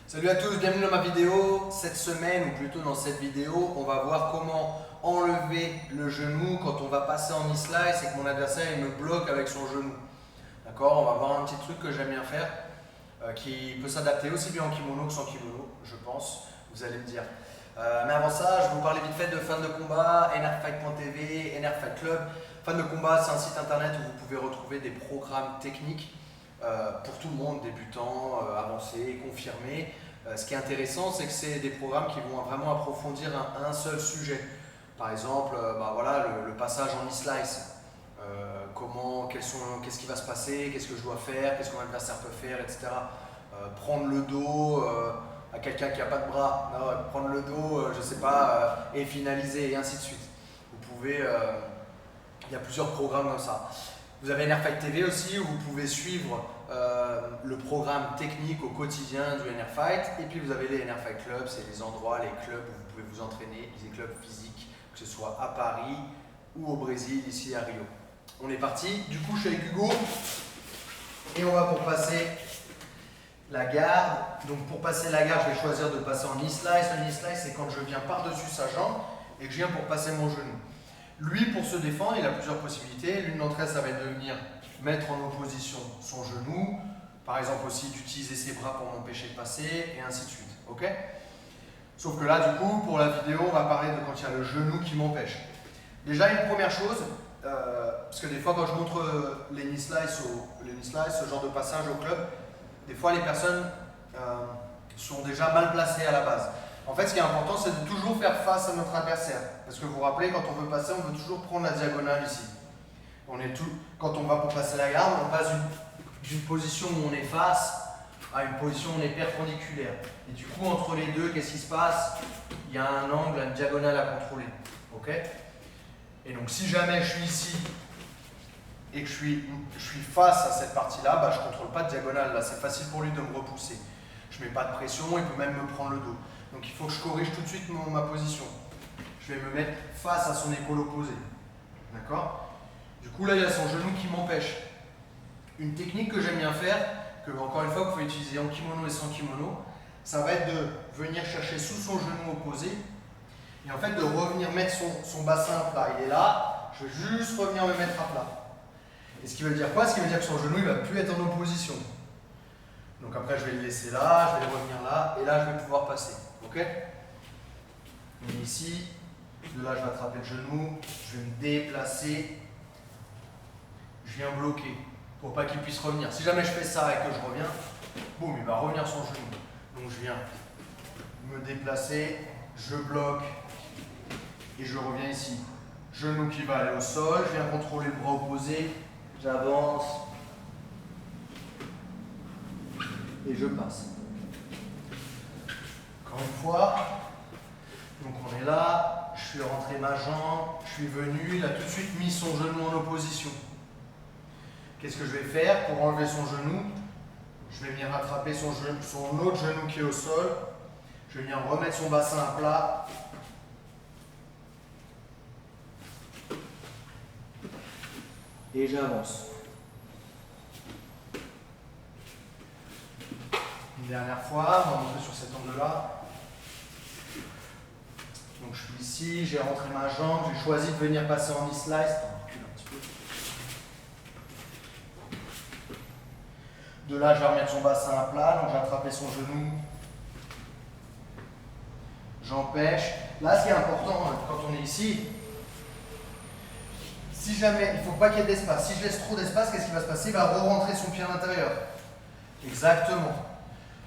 Salut à tous, bienvenue dans ma vidéo. Cette semaine, ou plutôt dans cette vidéo, on va voir comment enlever le genou quand on va passer en knee slice et que mon adversaire il me bloque avec son genou. D'accord? On va voir un petit truc que j'aime bien faire qui peut s'adapter aussi bien en kimono que sans kimono, je pense, vous allez me dire. Mais avant ça, je vais vous parler vite fait de Fan de Combat, nrfight.tv, NR Fight Club. Fan de Combat, c'est un site internet où vous pouvez retrouver des programmes techniques pour tout le monde, débutants, avancés, confirmés. Ce qui est intéressant, c'est que c'est des programmes qui vont vraiment approfondir un seul sujet. Par exemple, voilà, le passage en knee slice. Qu'est-ce qui va se passer, qu'est-ce que je dois faire, qu'est-ce que mon adversaire peut faire, etc. Prendre le dos à quelqu'un qui n'a pas de bras, prendre le dos, je ne sais pas, et finaliser, et ainsi de suite. Vous pouvez, il y a plusieurs programmes comme ça. Vous avez NR Fight TV aussi, où vous pouvez suivre le programme technique au quotidien du NR Fight. Et puis vous avez les NR Fight Club, c'est les endroits, les clubs où vous pouvez vous entraîner, des clubs physiques, que ce soit à Paris ou au Brésil, ici à Rio. On est parti, du coup je suis avec Hugo et on va pour passer la garde. Donc pour passer la garde, je vais choisir de passer en knee slice. Le knee slice, c'est quand je viens par-dessus sa jambe et que je viens pour passer mon genou. Lui, pour se défendre, il a plusieurs possibilités. L'une d'entre elles, ça va être de venir mettre en opposition son genou, par exemple aussi d'utiliser ses bras pour m'empêcher de passer, et ainsi de suite. Ok? Sauf que là, du coup, pour la vidéo, on va parler de quand il y a le genou qui m'empêche. Déjà, une première chose, parce que des fois, quand je montre les knee slice, ce genre de passage au club, des fois, les personnes sont déjà mal placées à la base. En fait, ce qui est important, c'est de toujours faire face à notre adversaire. Parce que vous vous rappelez, quand on veut passer, on veut toujours prendre la diagonale ici. Quand on va pour passer la garde, on passe d'une position où on est face à une position où on est perpendiculaire. Et du coup, entre les deux, qu'est-ce qui se passe? Il y a un angle, une diagonale à contrôler. Ok? Et donc, si jamais je suis ici et que je suis face à cette partie-là, je ne contrôle pas de diagonale. Là, c'est facile pour lui de me repousser. Je ne mets pas de pression, il peut même me prendre le dos. Donc, il faut que je corrige tout de suite ma position. Je vais me mettre face à son épaule opposée. D'accord? Du coup, là, il y a son genou qui m'empêche. Une technique que j'aime bien faire, que encore une fois, vous pouvez utiliser en kimono et sans kimono, ça va être de venir chercher sous son genou opposé et en fait de revenir mettre son bassin à plat. Il est là, je vais juste revenir me mettre à plat. Et ce qui veut dire quoi? Ce qui veut dire que son genou, il ne va plus être en opposition. Donc après, je vais le laisser là, je vais revenir là, et là, je vais pouvoir passer. Ok? Et ici, de là, je vais attraper le genou, je vais me déplacer. Je viens bloquer pour pas qu'il puisse revenir. Si jamais je fais ça et que je reviens, boum, il va revenir son genou. Donc je viens me déplacer, je bloque et je reviens ici. Genou qui va aller au sol, je viens contrôler le bras opposé, j'avance et je passe. Encore une fois, donc on est là, je suis rentré ma jambe, je suis venu, il a tout de suite mis son genou en opposition. Qu'est-ce que je vais faire pour enlever son genou? Je vais venir rattraper son autre genou qui est au sol. Je vais venir remettre son bassin à plat. Et j'avance. Une dernière fois, on va monter sur cet angle-là. Donc je suis ici, j'ai rentré ma jambe, j'ai choisi de venir passer en knee slice. De là, je vais remettre son bassin à plat, donc j'ai attrapé son genou. J'empêche. Là, ce qui est important, quand on est ici, si jamais, il ne faut pas qu'il y ait d'espace. Si je laisse trop d'espace, qu'est-ce qui va se passer? Il va re-rentrer son pied à l'intérieur. Exactement.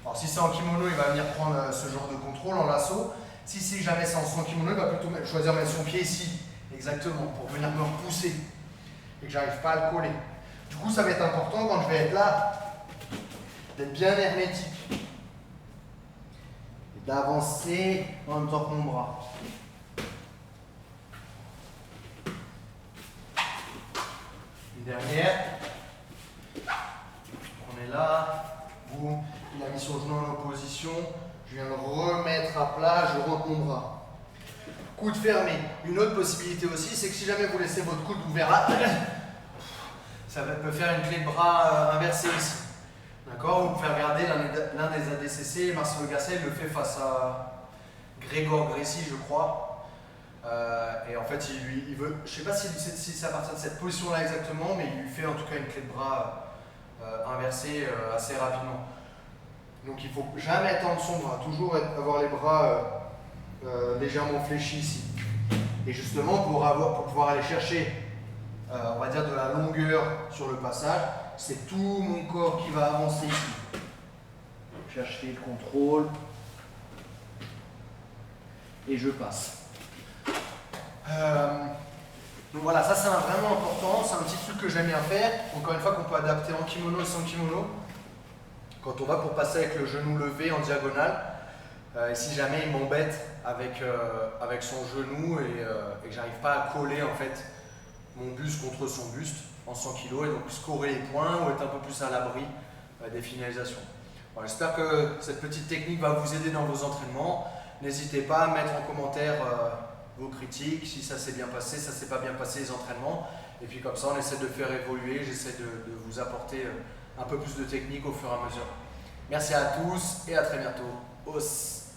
Alors, si c'est en kimono, il va venir prendre ce genre de contrôle en lasso. Si jamais c'est en sans kimono, il va plutôt choisir de mettre son pied ici. Exactement, pour venir me repousser. Et que j'arrive pas à le coller. Du coup, ça va être important quand je vais être là, d'être bien hermétique et d'avancer en même temps que mon bras. Une dernière. On est là. Boum. Il a mis son genou en opposition. Je viens le remettre à plat. Je rentre mon bras. Coude fermé. Une autre possibilité aussi, c'est que si jamais vous laissez votre coude ouvert, ça peut faire une clé de bras inversée ici. D'accord, vous pouvez regarder l'un des ADCC, Marcelo Garcia, il le fait face à Grégor Gracie, je crois. Et en fait, il veut, je ne sais pas si c'est à partir de cette position-là exactement, mais il lui fait en tout cas une clé de bras inversée assez rapidement. Donc il ne faut jamais attendre son bras, toujours avoir les bras légèrement fléchis ici. Et justement, pour pouvoir aller chercher, on va dire, de la longueur sur le passage, c'est tout mon corps qui va avancer ici. Chercher le contrôle. Et je passe. Donc voilà, ça c'est vraiment important, c'est un petit truc que j'aime bien faire. Encore une fois, qu'on peut adapter en kimono et sans kimono. Quand on va pour passer avec le genou levé en diagonale, et si jamais il m'embête avec son genou et que j'arrive pas à coller en fait mon buste contre son buste en 100 kg et donc scorer les points ou être un peu plus à l'abri des finalisations. Bon, j'espère que cette petite technique va vous aider dans vos entraînements. N'hésitez pas à mettre en commentaire vos critiques, si ça s'est bien passé, ça s'est pas bien passé les entraînements. Et puis comme ça, on essaie de faire évoluer, j'essaie de vous apporter un peu plus de technique au fur et à mesure. Merci à tous et à très bientôt. Os.